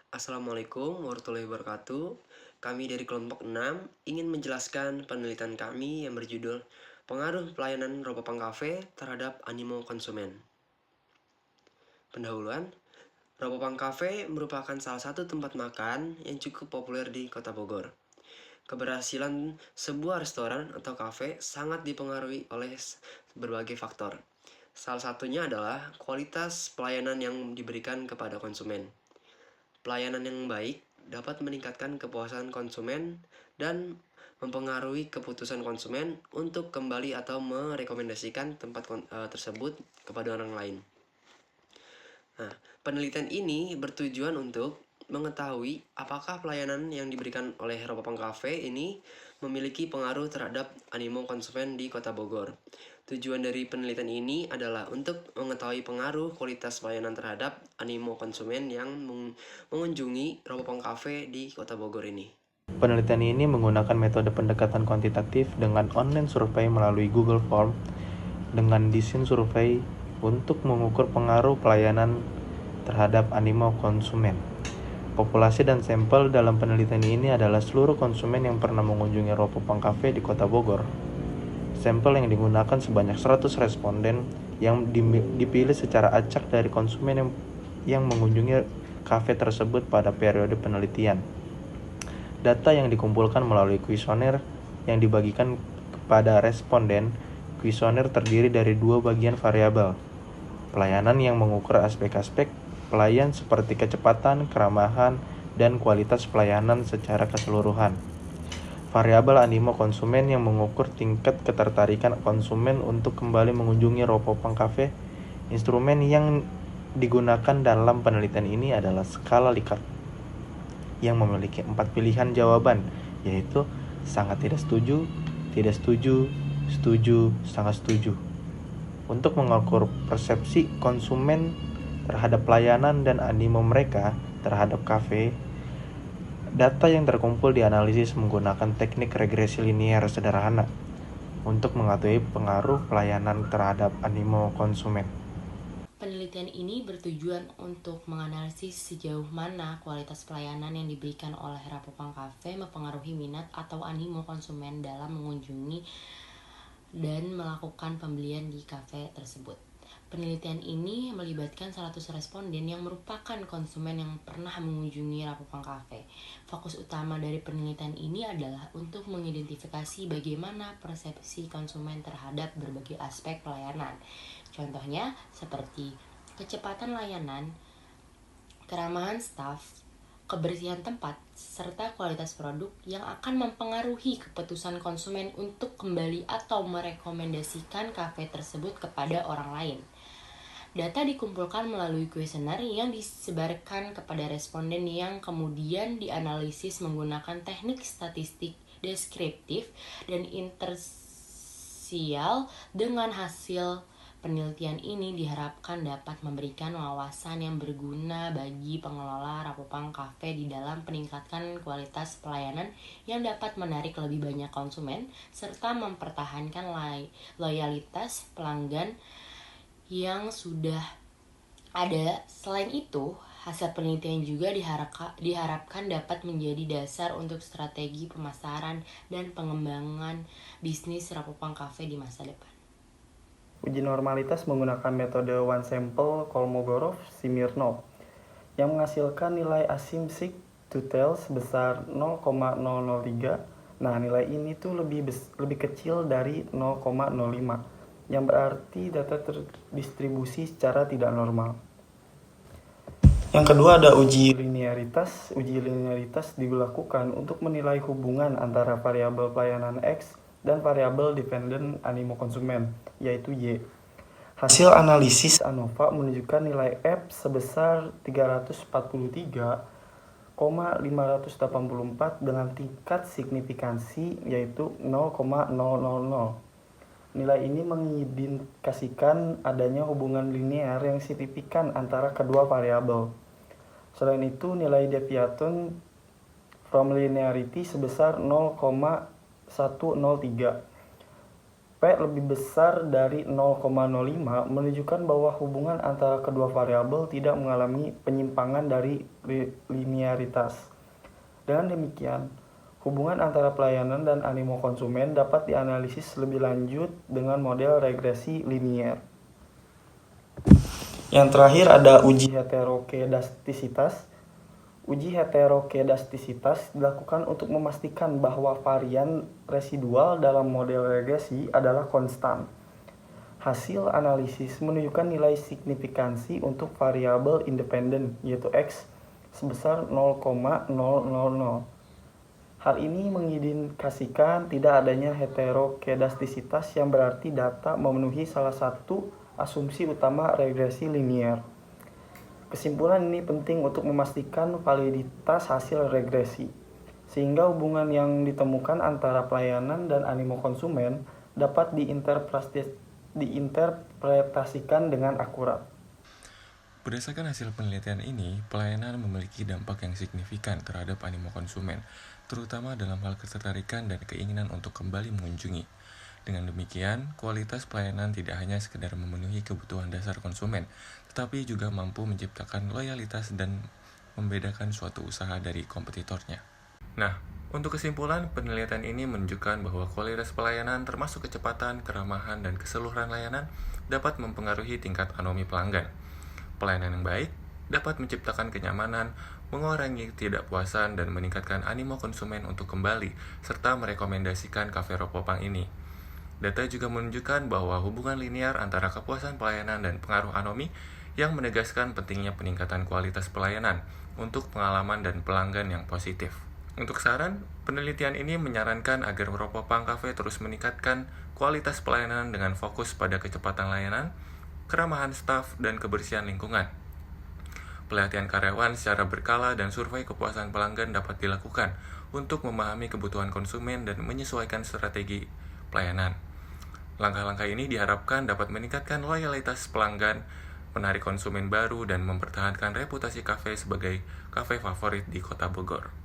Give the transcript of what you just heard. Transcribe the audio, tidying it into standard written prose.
Assalamualaikum warahmatullahi wabarakatuh. Kami dari kelompok 6 ingin menjelaskan penelitian kami yang berjudul Pengaruh Pelayanan Robopang Cafe terhadap Animo Konsumen. Pendahuluan, Robopang Cafe merupakan salah satu tempat makan yang cukup populer di Kota Bogor. Keberhasilan sebuah restoran atau kafe sangat dipengaruhi oleh berbagai faktor. Salah satunya adalah kualitas pelayanan yang diberikan kepada konsumen. Pelayanan yang baik dapat meningkatkan kepuasan konsumen dan mempengaruhi keputusan konsumen untuk kembali atau merekomendasikan tempat tersebut kepada orang lain. Nah, penelitian ini bertujuan untuk mengetahui apakah pelayanan yang diberikan oleh Robopang Cafe ini memiliki pengaruh terhadap animo konsumen di Kota Bogor. Tujuan dari penelitian ini adalah untuk mengetahui pengaruh kualitas pelayanan terhadap animo konsumen yang mengunjungi Robopang Cafe di Kota Bogor ini. Penelitian ini menggunakan metode pendekatan kuantitatif dengan online survei melalui Google Form dengan desain survei untuk mengukur pengaruh pelayanan terhadap animo konsumen. Populasi dan sampel dalam penelitian ini adalah seluruh konsumen yang pernah mengunjungi Robopang Cafe di Kota Bogor. Sampel yang digunakan sebanyak 100 responden yang dipilih secara acak dari konsumen yang mengunjungi kafe tersebut pada periode penelitian. Data yang dikumpulkan melalui kuesioner yang dibagikan kepada responden. Kuesioner terdiri dari dua bagian variabel. Pelayanan yang mengukur aspek-aspek pelayan seperti kecepatan, keramahan, dan kualitas pelayanan secara keseluruhan. Variabel animo konsumen yang mengukur tingkat ketertarikan konsumen untuk kembali mengunjungi Robopang Cafe. Instrumen yang digunakan dalam penelitian ini adalah skala Likert yang memiliki 4 pilihan jawaban, yaitu sangat tidak setuju, setuju, sangat setuju. Untuk mengukur persepsi konsumen terhadap pelayanan dan animo mereka terhadap kafe, data yang terkumpul dianalisis menggunakan teknik regresi linear sederhana untuk mengetahui pengaruh pelayanan terhadap animo konsumen. Penelitian ini bertujuan untuk menganalisis sejauh mana kualitas pelayanan yang diberikan oleh Robopang Cafe mempengaruhi minat atau animo konsumen dalam mengunjungi dan melakukan pembelian di kafe tersebut. Penelitian ini melibatkan 100 responden yang merupakan konsumen yang pernah mengunjungi Robopang Cafe. Fokus utama dari penelitian ini adalah untuk mengidentifikasi bagaimana persepsi konsumen terhadap berbagai aspek pelayanan. Contohnya seperti kecepatan layanan, keramahan staf, kebersihan tempat, serta kualitas produk yang akan mempengaruhi keputusan konsumen untuk kembali atau merekomendasikan kafe tersebut kepada orang lain. Data dikumpulkan melalui kuesioner yang disebarkan kepada responden yang kemudian dianalisis menggunakan teknik statistik deskriptif dan intersial. Dengan hasil penelitian ini diharapkan dapat memberikan wawasan yang berguna bagi pengelola Robopang Cafe di dalam peningkatan kualitas pelayanan yang dapat menarik lebih banyak konsumen serta mempertahankan loyalitas pelanggan yang sudah ada. Selain itu, hasil penelitian juga diharapkan dapat menjadi dasar untuk strategi pemasaran dan pengembangan bisnis Robopang Cafe di masa depan. Uji normalitas menggunakan metode one sample Kolmogorov-Smirnov yang menghasilkan nilai asymptotic to tail sebesar 0,003. Nah, nilai ini tuh lebih kecil dari 0,05, yang berarti data terdistribusi secara tidak normal. Yang kedua ada uji linearitas. Uji linearitas dilakukan untuk menilai hubungan antara variabel pelayanan X dan variabel dependent animo konsumen, yaitu Y. Hasil analisis ANOVA menunjukkan nilai F sebesar 343,584 dengan tingkat signifikansi yaitu 0,000. Nilai ini mengindikasikan adanya hubungan linear yang signifikan antara kedua variabel. Selain itu, nilai deviation from linearity sebesar 0,103. P lebih besar dari 0,05 menunjukkan bahwa hubungan antara kedua variabel tidak mengalami penyimpangan dari linearitas. Dengan demikian, hubungan antara pelayanan dan animo konsumen dapat dianalisis lebih lanjut dengan model regresi linier. Yang terakhir ada uji heterokedastisitas. Uji heterokedastisitas dilakukan untuk memastikan bahwa varian residual dalam model regresi adalah konstan. Hasil analisis menunjukkan nilai signifikansi untuk variabel independen, yaitu X, sebesar 0,000. Hal ini mengindikasikan tidak adanya heterokedastisitas yang berarti data memenuhi salah satu asumsi utama regresi linier. Kesimpulan ini penting untuk memastikan validitas hasil regresi, sehingga hubungan yang ditemukan antara pelayanan dan animo konsumen dapat diinterpretasikan dengan akurat. Berdasarkan hasil penelitian ini, pelayanan memiliki dampak yang signifikan terhadap animo konsumen, terutama dalam hal ketertarikan dan keinginan untuk kembali mengunjungi. Dengan demikian, kualitas pelayanan tidak hanya sekedar memenuhi kebutuhan dasar konsumen, tetapi juga mampu menciptakan loyalitas dan membedakan suatu usaha dari kompetitornya. Nah, untuk kesimpulan, penelitian ini menunjukkan bahwa kualitas pelayanan termasuk kecepatan, keramahan, dan keseluruhan layanan dapat mempengaruhi tingkat anomi pelanggan. Pelayanan yang baik dapat menciptakan kenyamanan, mengurangi ketidakpuasan, dan meningkatkan animo konsumen untuk kembali, serta merekomendasikan Cafe Ropopang ini. Data juga menunjukkan bahwa hubungan linear antara kepuasan pelayanan dan pengaruh anomi yang menegaskan pentingnya peningkatan kualitas pelayanan untuk pengalaman dan pelanggan yang positif. Untuk saran, penelitian ini menyarankan agar Ropopang Cafe terus meningkatkan kualitas pelayanan dengan fokus pada kecepatan layanan, keramahan staf, dan kebersihan lingkungan. Pelatihan karyawan secara berkala dan survei kepuasan pelanggan dapat dilakukan untuk memahami kebutuhan konsumen dan menyesuaikan strategi pelayanan. Langkah-langkah ini diharapkan dapat meningkatkan loyalitas pelanggan, menarik konsumen baru, dan mempertahankan reputasi kafe sebagai kafe favorit di Kota Bogor.